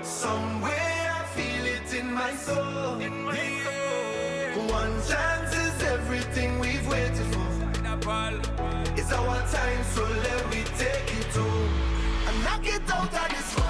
Somewhere I feel it in my soul. One chance is everything we've waited for. It's our time, so let me take it home and knock it out of this world.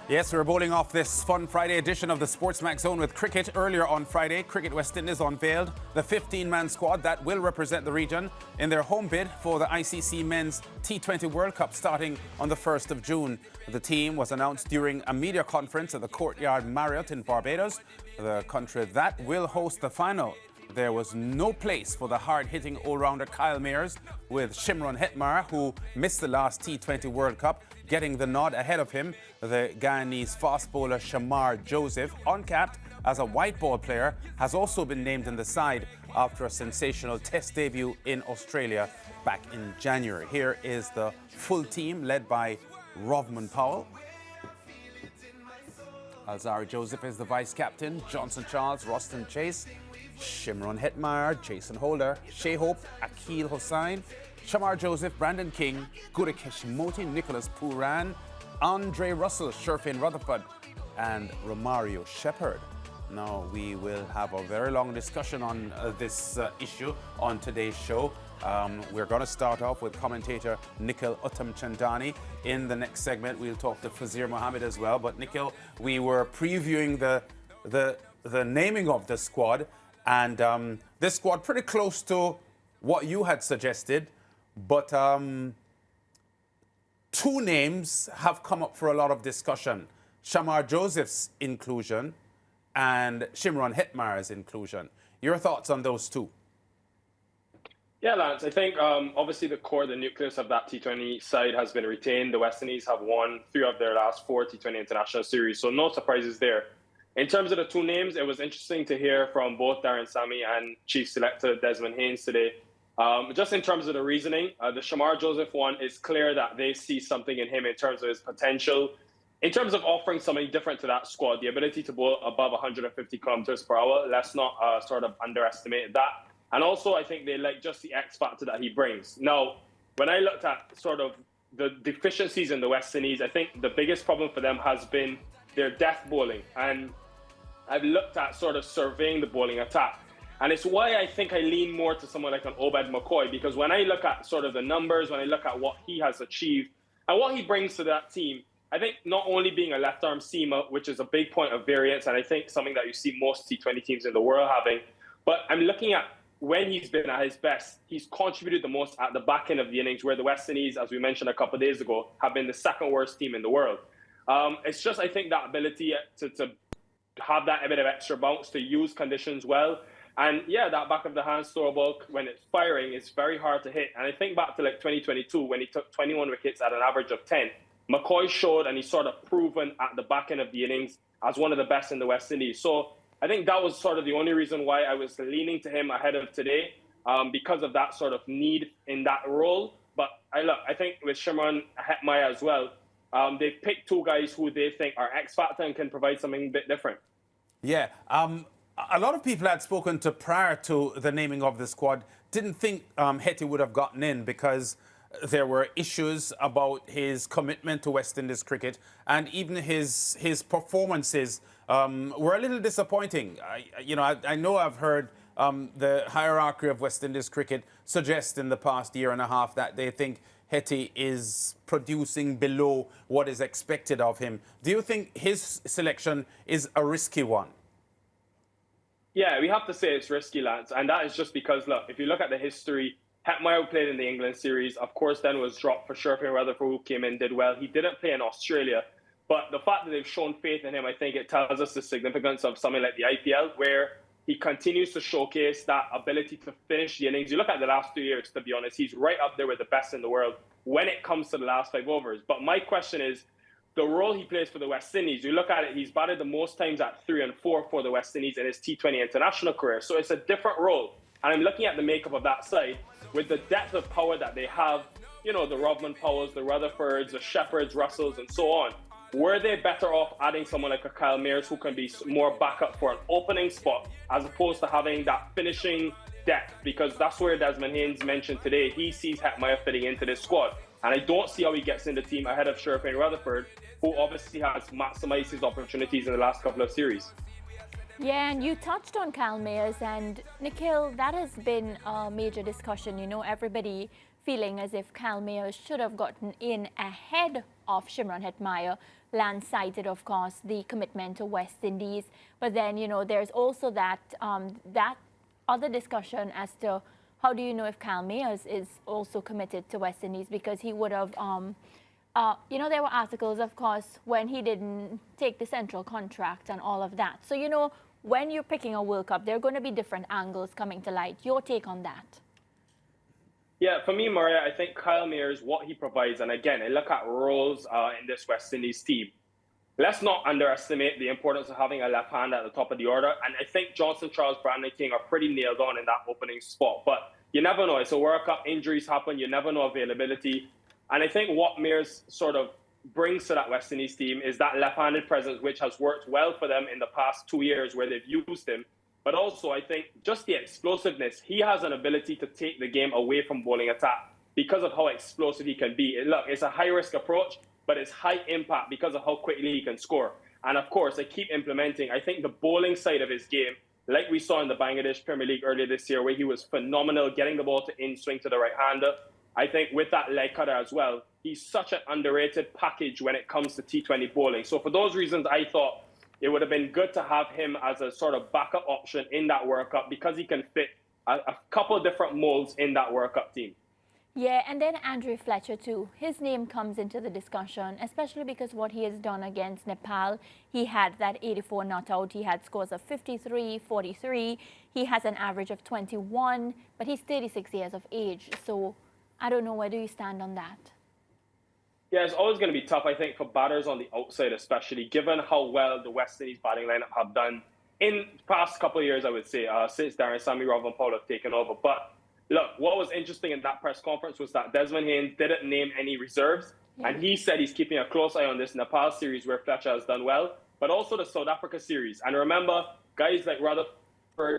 Yes, we're bowling off this fun Friday edition of the SportsMax Zone with cricket. Earlier on Friday, Cricket West Indies unveiled the 15-man squad that will represent the region in their home bid for the ICC Men's T20 World Cup starting on the 1st of June. The team was announced during a media conference at the Courtyard Marriott in Barbados, the country that will host the final. There was no place for the hard-hitting all-rounder Kyle Mayers, with Shimron Hetmyer, who missed the last T20 World Cup, getting the nod ahead of him. The Guyanese fast bowler Shamar Joseph, uncapped as a white ball player, has also been named in the side after a sensational test debut in Australia back in January. Here is the full team led by Rovman Powell. Alzari Joseph is the vice-captain, Johnson Charles, Ruston Chase, Shimron Hetmyer, Jason Holder, Shea Hope, Akil Hossain, Shamar Joseph, Brandon King, Gudakesh Moti, Nicholas Pooran, Andre Russell, Sherfin Rutherford, and Romario Shepherd. Now, we will have a very long discussion on this issue on today's show. We're going to start off with commentator Nikhil Uttamchandani. In the next segment, we'll talk to Fazir Mohammed as well. But Nikhil, we were previewing the naming of the squad, and this squad pretty close to what you had suggested. But two names have come up for a lot of discussion. Shamar Joseph's inclusion and Shimron Hetmyer's inclusion. Your thoughts on those two? Yeah, Lance, I think obviously the core, the nucleus of that T20 side has been retained. The West Indies have won 3 of their last 4 T20 international series, so no surprises there. In terms of the two names, it was interesting to hear from both Darren Sammy and Chief Selector Desmond Haynes today. Just in terms of the reasoning, the Shamar Joseph one, it's clear that they see something in him in terms of his potential. In terms of offering something different to that squad, the ability to bowl above 150 kilometers per hour, let's not sort of underestimate that. And also, I think they like just the X factor that he brings. Now, when I looked at sort of the deficiencies in the West Indies, I think the biggest problem for them has been their death bowling. And I've looked at sort of surveying the bowling attack. And it's why I think I lean more to someone like an Obed McCoy, because when I look at sort of the numbers, when I look at what he has achieved and what he brings to that team, I think not only being a left-arm seamer, which is a big point of variance, and I think something that you see most T20 teams in the world having, but I'm looking at when he's been at his best, he's contributed the most at the back end of the innings, where the West Indies, as we mentioned a couple of days ago, have been the second worst team in the world. It's just, I think, that ability to have that bit of extra bounce, to use conditions well. And yeah, that back of the hand store ball, when it's firing, it's very hard to hit. And I think back to like 2022, when he took 21 wickets at an average of 10, McCoy showed, and he's sort of proven at the back end of the innings as one of the best in the West Indies. So I think that was sort of the only reason why I was leaning to him ahead of today, because of that sort of need in that role. But I think with Shimron Hetmyer as well, they've picked two guys who they think are X factor and can provide something a bit different. Yeah. A lot of people had spoken to prior to the naming of the squad didn't think Hetty would have gotten in because there were issues about his commitment to West Indies cricket, and even his performances were a little disappointing. I know I've heard the hierarchy of West Indies cricket suggest in the past year and a half that they think Hetty is producing below what is expected of him. Do you think his selection is a risky one? Yeah, we have to say it's risky, Lance. And that is just because, look, if you look at the history, Hetmyer played in the England series, of course, then was dropped for Sherfin Rutherford, who came in, did well. He didn't play in Australia. But the fact that they've shown faith in him, I think it tells us the significance of something like the IPL, where he continues to showcase that ability to finish the innings. You look at the last 2 years, to be honest, he's right up there with the best in the world when it comes to the last 5 overs. But my question is, the role he plays for the West Indies, you look at it, he's batted the most times at 3 and 4 for the West Indies in his T20 international career. So it's a different role. And I'm looking at the makeup of that side with the depth of power that they have, the Rovman Powells, the Rutherfords, the Shepherds, Russells, and so on. Were they better off adding someone like a Kyle Mayers who can be more backup for an opening spot, as opposed to having that finishing depth, because that's where Desmond Haynes mentioned today. He sees Hetmyer fitting into this squad. And I don't see how he gets in the team ahead of Sherpa and Rutherford, who obviously has maximized his opportunities in the last couple of series. Yeah, and you touched on Kyle Mayers, and Nikhil, that has been a major discussion. You know, everybody feeling as if Kyle Mayers should have gotten in ahead of Shimron Hetmyer. Lance cited, of course, the commitment to West Indies. But then, you know, there's also that that other discussion as to how do you know if Kyle Mayers is also committed to West Indies, because he would have, you know, there were articles, of course, when he didn't take the central contract and all of that. So, you know, when you're picking a World Cup, there are going to be different angles coming to light. Your take on that? Yeah, for me, Maria, I think Kyle Mayers, what he provides, and again, I look at roles in this West Indies team. Let's not underestimate the importance of having a left hand at the top of the order. And I think Johnson, Charles, Brandon King are pretty nailed on in that opening spot. But you never know. It's a World Cup. Injuries happen. You never know availability. And I think what Mayers sort of brings to that West Indies team is that left-handed presence, which has worked well for them in the past 2 years where they've used him. But also, I think just the explosiveness. He has an ability to take the game away from bowling attack because of how explosive he can be. Look, it's a high-risk approach, but it's high impact because of how quickly he can score. And of course, I keep implementing, I think the bowling side of his game, like we saw in the Bangladesh Premier League earlier this year, where he was phenomenal getting the ball to in-swing to the right-hander. I think with that leg cutter as well, he's such an underrated package when it comes to T20 bowling. So for those reasons, I thought it would have been good to have him as a sort of backup option in that World Cup, because he can fit a couple of different molds in that World Cup team. Yeah, and then Andrew Fletcher too. His name comes into the discussion, especially because what he has done against Nepal. He had that 84 not out. He had scores of 53, 43. He has an average of 21, but he's 36 years of age. So I don't know, where do you stand on that? Yeah, it's always going to be tough, I think, for batters on the outside, especially given how well the West Indies batting lineup have done in the past couple of years, I would say, since Darren Sammy, Rob and Paul have taken over. But look, what was interesting in that press conference was that Desmond Haynes didn't name any reserves. Yeah. And he said he's keeping a close eye on this Nepal series where Fletcher has done well, but also the South Africa series. And remember, guys like Rutherford,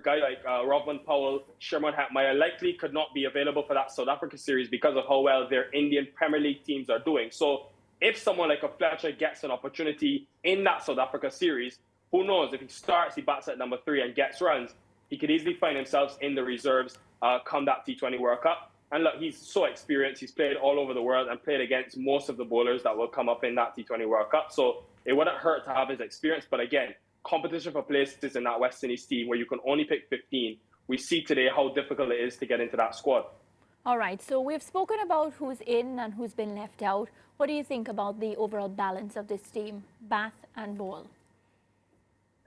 guys like Robin Powell, Sherman Hetmyer likely could not be available for that South Africa series because of how well their Indian Premier League teams are doing. So if someone like a Fletcher gets an opportunity in that South Africa series, who knows, if he starts, he bats at number 3 and gets runs, he could easily find himself in the reserves come that T20 World Cup. And look, he's so experienced. He's played all over the world and played against most of the bowlers that will come up in that T20 World Cup. So it wouldn't hurt to have his experience. But again, competition for places in that West Indies team where you can only pick 15. We see today how difficult it is to get into that squad. All right, so we've spoken about who's in and who's been left out. What do you think about the overall balance of this team, bat and ball?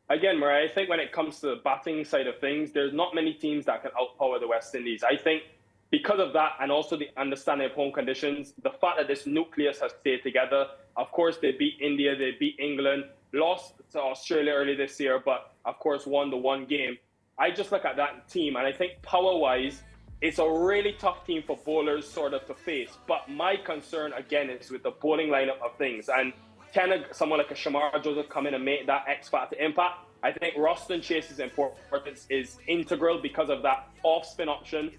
Again, Mariah, I think when it comes to the batting side of things, there's not many teams that can outpower the West Indies. I think because of that, and also the understanding of home conditions, the fact that this nucleus has stayed together. Of course, they beat India, they beat England, lost to Australia early this year, but of course won the one game. I just look at that team, and I think power-wise, it's a really tough team for bowlers sort of to face. But my concern, again, is with the bowling lineup of things. And can someone like a Shamar Joseph come in and make that X-factor impact? I think Roston Chase's importance is integral because of that off-spin option,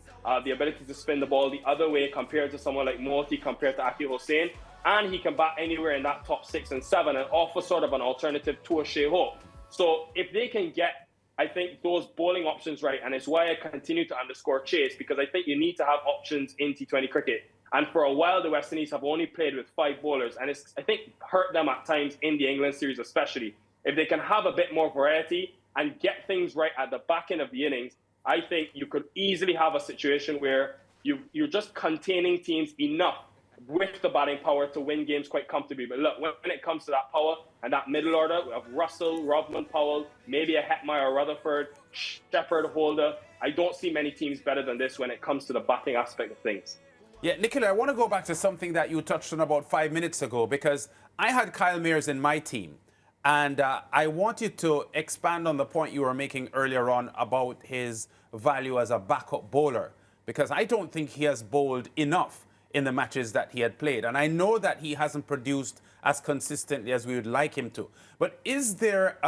the ability to spin the ball the other way compared to someone like Moti, compared to Akil Hussain. And he can bat anywhere in that top 6 and 7 and offer sort of an alternative to a Shea Hope. So if they can get, I think, those bowling options right, and it's why I continue to underscore Chase, because I think you need to have options in T20 cricket. And for a while, the West Indies have only played with 5 bowlers, and it's, I think, hurt them at times in the England series especially. If they can have a bit more variety and get things right at the back end of the innings, I think you could easily have a situation where you're just containing teams enough with the batting power to win games quite comfortably. But look, when it comes to that power and that middle order of Russell, Rodman, Powell, maybe a Hetmyer or Rutherford, Shepherd, Holder, I don't see many teams better than this when it comes to the batting aspect of things. Yeah, Nicola, I want to go back to something that you touched on about 5 minutes ago, because I had Kyle Mayers in my team. And I want you to expand on the point you were making earlier on about his value as a backup bowler, because I don't think he has bowled enough in the matches that he had played. And I know that he hasn't produced as consistently as we would like him to. But is there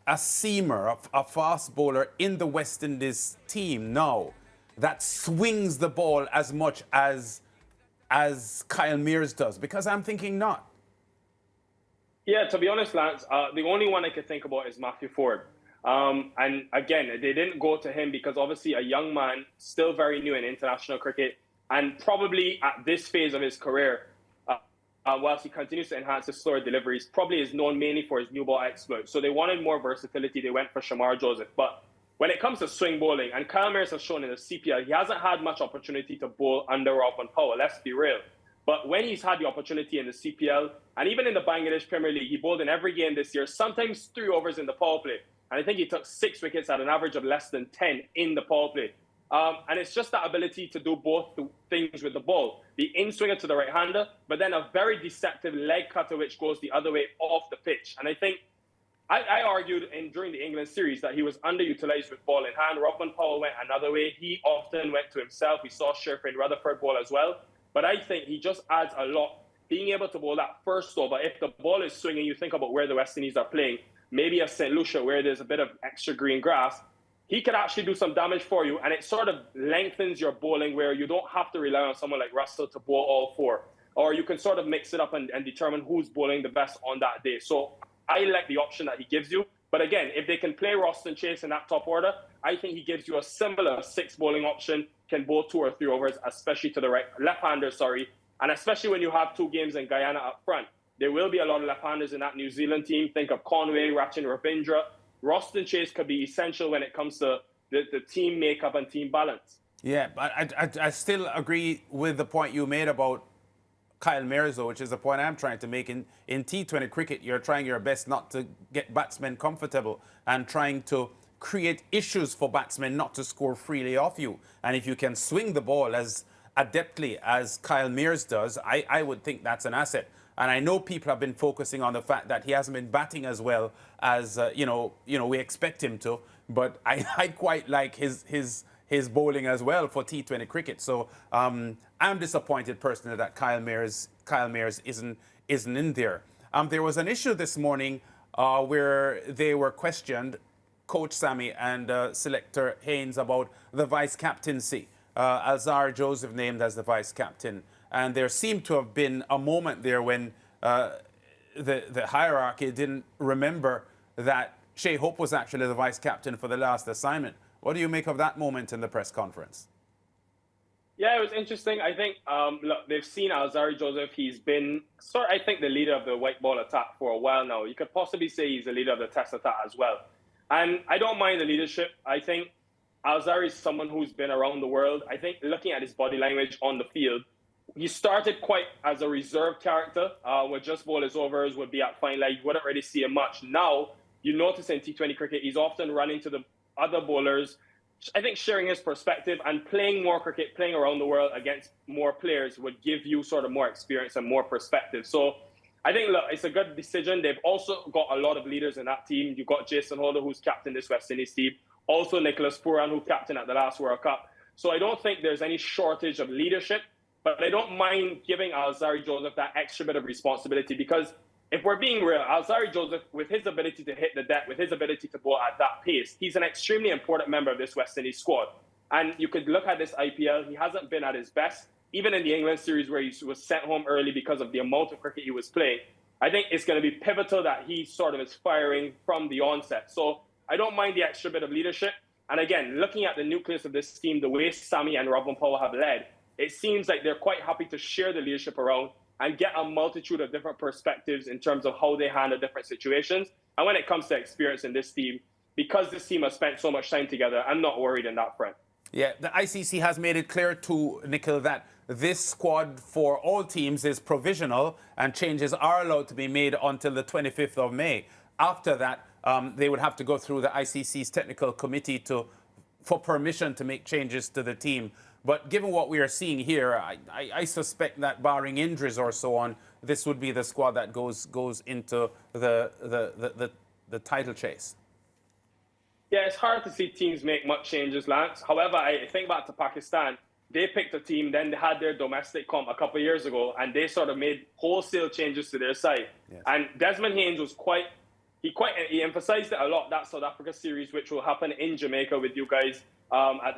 a seamer, a fast bowler in the West Indies team now that swings the ball as much as Kyle Mears does? Because I'm thinking not. Yeah, to be honest, Lance, the only one I could think about is Matthew Ford. And again, they didn't go to him because obviously a young man, still very new in international cricket, and probably at this phase of his career, whilst he continues to enhance his slower deliveries, probably is known mainly for his new ball exploit. So they wanted more versatility. They went for Shamar Joseph. But when it comes to swing bowling, and Kyle Mears has shown in the CPL, he hasn't had much opportunity to bowl under Robin Powell, let's be real. But when he's had the opportunity in the CPL, and even in the Bangladesh Premier League, he bowled in every game this year, sometimes 3 overs in the power play. And I think he took 6 wickets at an average of less than 10 in the power play. And it's just that ability to do both things with the ball. The in-swinger to the right-hander, but then a very deceptive leg cutter which goes the other way off the pitch. And I think I argued during the England series that he was underutilized with ball in hand. Robin Powell went another way. He often went to himself. We saw Sherfin Rutherford bowl as well. But I think he just adds a lot. Being able to bowl that first over, if the ball is swinging, you think about where the West Indies are playing, maybe a St. Lucia where there's a bit of extra green grass, he could actually do some damage for you. And it sort of lengthens your bowling where you don't have to rely on someone like Russell to bowl all 4. Or you can sort of mix it up and determine who's bowling the best on that day. So I like the option that he gives you. But again, if they can play Roston Chase in that top order, I think he gives you a similar 6 bowling option, can bowl 2 or 3 overs, especially to the left-hander, and especially when you have 2 games in Guyana up front. There will be a lot of left-handers in that New Zealand team. Think of Conway, Rachin Ravindra. Roston Chase could be essential when it comes to the team makeup and team balance. Yeah, but I still agree with the point you made about Kyle Mears, though, which is the point I'm trying to make. In T20 cricket, you're trying your best not to get batsmen comfortable and trying to create issues for batsmen not to score freely off you. And if you can swing the ball as adeptly as Kyle Mears does, I would think that's an asset. And I know people have been focusing on the fact that he hasn't been batting as well as we expect him to. But I quite like his bowling as well for T20 cricket. So I'm disappointed personally that Kyle Mears isn't in there. There was an issue this morning where they were questioned, Coach Sammy and Selector Haynes, about the vice captaincy. Alzarri Joseph named as the vice captain. And there seemed to have been a moment there when the hierarchy didn't remember that Shea Hope was actually the vice captain for the last assignment. What do you make of that moment in the press conference? Yeah, it was interesting. I think, look, they've seen Alzarri Joseph. He's been, I think, the leader of the white ball attack for a while now. You could possibly say he's the leader of the test attack as well. And I don't mind the leadership. I think Alzarri is someone who's been around the world. I think looking at his body language on the field, he started quite as a reserved character, would just bowl his overs, would be at fine line. You wouldn't really see him much. Now, you notice in T20 cricket, he's often running to the other bowlers, I think sharing his perspective and playing more cricket, playing around the world against more players would give you sort of more experience and more perspective. So I think, look, it's a good decision. They've also got a lot of leaders in that team. You've got Jason Holder, who's captain this West Indies team. Also Nicholas Pooran, who captained at the last World Cup. So I don't think there's any shortage of leadership, but I don't mind giving Alzarri Joseph that extra bit of responsibility because if we're being real, Alzarri Joseph, with his ability to hit the deck, with his ability to bowl at that pace, he's an extremely important member of this West Indies squad. And you could look at this IPL, he hasn't been at his best. Even in the England series where he was sent home early because of the amount of cricket he was playing, I think it's going to be pivotal that he sort of is firing from the onset. So I don't mind the extra bit of leadership. And again, looking at the nucleus of this team, the way Sammy and Robin Powell have led, it seems like they're quite happy to share the leadership around and get a multitude of different perspectives in terms of how they handle different situations. And when it comes to experience in this team, because this team has spent so much time together, I'm not worried in that front. Yeah, the ICC has made it clear to Nikhil that this squad for all teams is provisional and changes are allowed to be made until the 25th of May. After that, they would have to go through the ICC's technical committee for permission to make changes to the team. But given what we are seeing here, I suspect that barring injuries or so on, this would be the squad that goes into the title chase. Yeah, it's hard to see teams make much changes, Lance. However, I think back to Pakistan. They picked a team, then they had their domestic comp a couple of years ago, and they sort of made wholesale changes to their side. Yes. And Desmond Haynes was quite he emphasized it a lot, that South Africa series, which will happen in Jamaica with you guys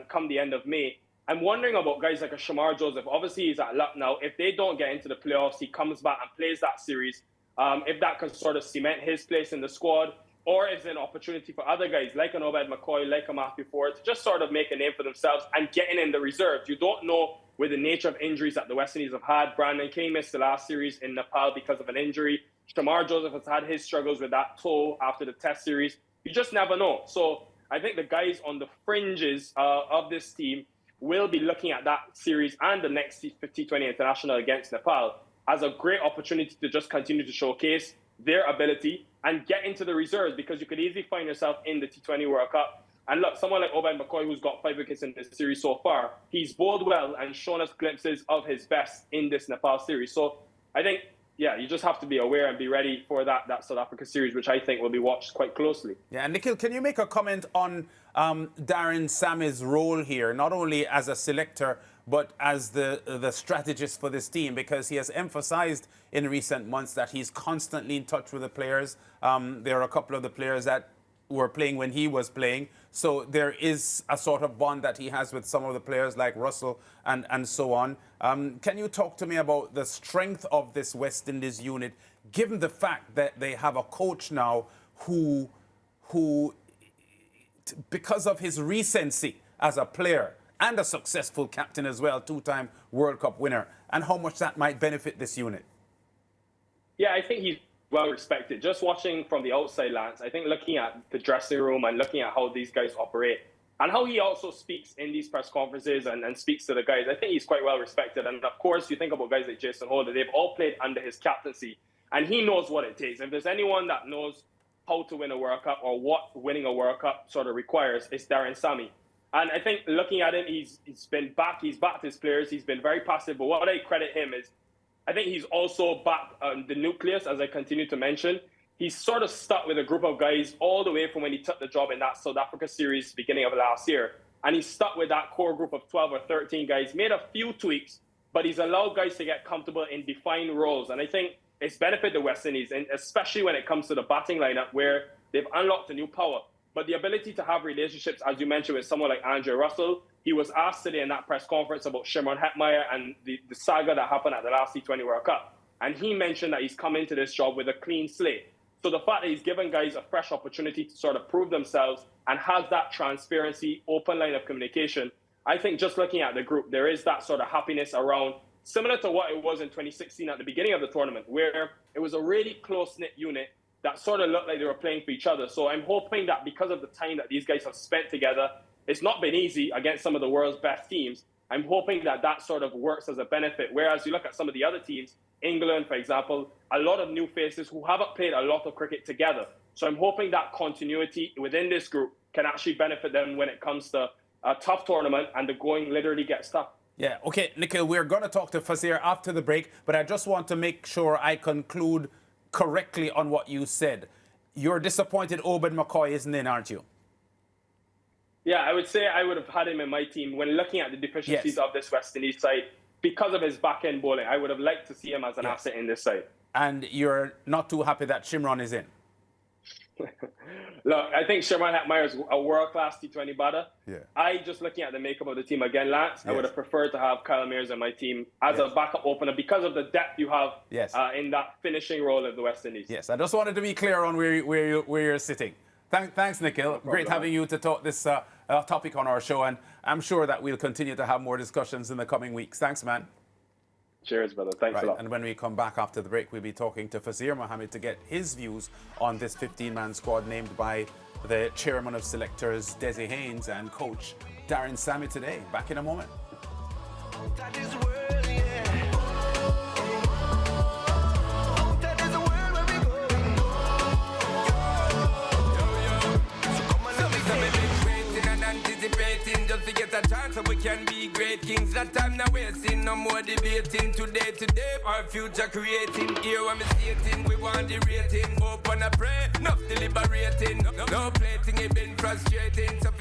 come the end of May. I'm wondering about guys like a Shamar Joseph. Obviously, he's at luck now. If they don't get into the playoffs, he comes back and plays that series. If that can sort of cement his place in the squad, or is it an opportunity for other guys like an Obed McCoy, like a Matthew Ford, to just sort of make a name for themselves and getting in the reserves. You don't know with the nature of injuries that the West Indies have had. Brandon King missed the last series in Nepal because of an injury. Shamar Joseph has had his struggles with that toe after the test series. You just never know. So I think the guys on the fringes of this team will be looking at that series and the next T20 International against Nepal as a great opportunity to just continue to showcase their ability and get into the reserves, because you could easily find yourself in the T20 World Cup. And look, someone like Obed McCoy, who's got 5 wickets in this series so far, he's bowled well and shown us glimpses of his best in this Nepal series. So I think, yeah, you just have to be aware and be ready for that South Africa series, which I think will be watched quite closely. Yeah, and Nikhil, can you make a comment on Darren Sammy's role here, not only as a selector, but as the strategist for this team? Because he has emphasized in recent months that he's constantly in touch with the players. There are a couple of the players that were playing when he was playing. So there is a sort of bond that he has with some of the players like Russell and so on. Can you talk to me about the strength of this West Indies unit, given the fact that they have a coach now who because of his recency as a player and a successful captain as well, 2-time World Cup winner, and how much that might benefit this unit? Yeah, I think he's well respected. Just watching from the outside, Lance, I think looking at the dressing room and looking at how these guys operate and how he also speaks in these press conferences and speaks to the guys, I think he's quite well respected. And of course, you think about guys like Jason Holder, they've all played under his captaincy, and he knows what it takes. If there's anyone that knows how to win a World Cup or what winning a World Cup sort of requires, it's Darren Sammy. And I think looking at him, he's backed his players, he's been very passive. But what I credit him is, I think he's also backed the nucleus, as I continue to mention. He's sort of stuck with a group of guys all the way from when he took the job in that South Africa series beginning of last year. And he's stuck with that core group of 12 or 13 guys, made a few tweaks, but he's allowed guys to get comfortable in defined roles. And I think it's benefited the West Indies, and especially when it comes to the batting lineup, where they've unlocked a new power. But the ability to have relationships, as you mentioned, with someone like Andre Russell. He was asked today in that press conference about Shimron Hetmeyer and the saga that happened at the last T20 World Cup. And he mentioned that he's come into this job with a clean slate. So the fact that he's given guys a fresh opportunity to sort of prove themselves and has that transparency, open line of communication, I think just looking at the group, there is that sort of happiness around, similar to what it was in 2016 at the beginning of the tournament, where it was a really close-knit unit that sort of looked like they were playing for each other. So I'm hoping that because of the time that these guys have spent together, it's not been easy against some of the world's best teams. I'm hoping that that sort of works as a benefit. Whereas you look at some of the other teams, England, for example, a lot of new faces who haven't played a lot of cricket together. So I'm hoping that continuity within this group can actually benefit them when it comes to a tough tournament and the going literally gets tough. Yeah, okay, Nikhil, we're going to talk to Fazir after the break, but I just want to make sure I conclude correctly on what you said. You're disappointed Obed McCoy isn't in, aren't you? Yeah, I would say I would have had him in my team when looking at the deficiencies of this West Indies side. Because of his back-end bowling, I would have liked to see him as an asset in this side. And you're not too happy that Shimron is in? Look, I think Shimron Hetmeyer is a world-class T20 batter. Yeah. I, just looking at the makeup of the team again, Lance, I would have preferred to have Kyle Mears in my team as a backup opener because of the depth you have in that finishing role of the West Indies. Yes, I just wanted to be clear on where you're sitting. Thanks, Nikhil. No Great having you to talk this topic on our show, and I'm sure that we'll continue to have more discussions in the coming weeks. Thanks, man. Cheers, brother. Thanks a lot. And when we come back after the break, we'll be talking to Fazir Mohammed to get his views on this 15-man squad named by the chairman of selectors, Desi Haynes, and coach Darren Sammy today. Back in a moment. Just to get a chance so we can be great kings. That time now wasting, no more debating. Today, our future creating. Here when we stating, we want the rating. Hope and I pray, enough deliberating. No plating, it been frustrating. So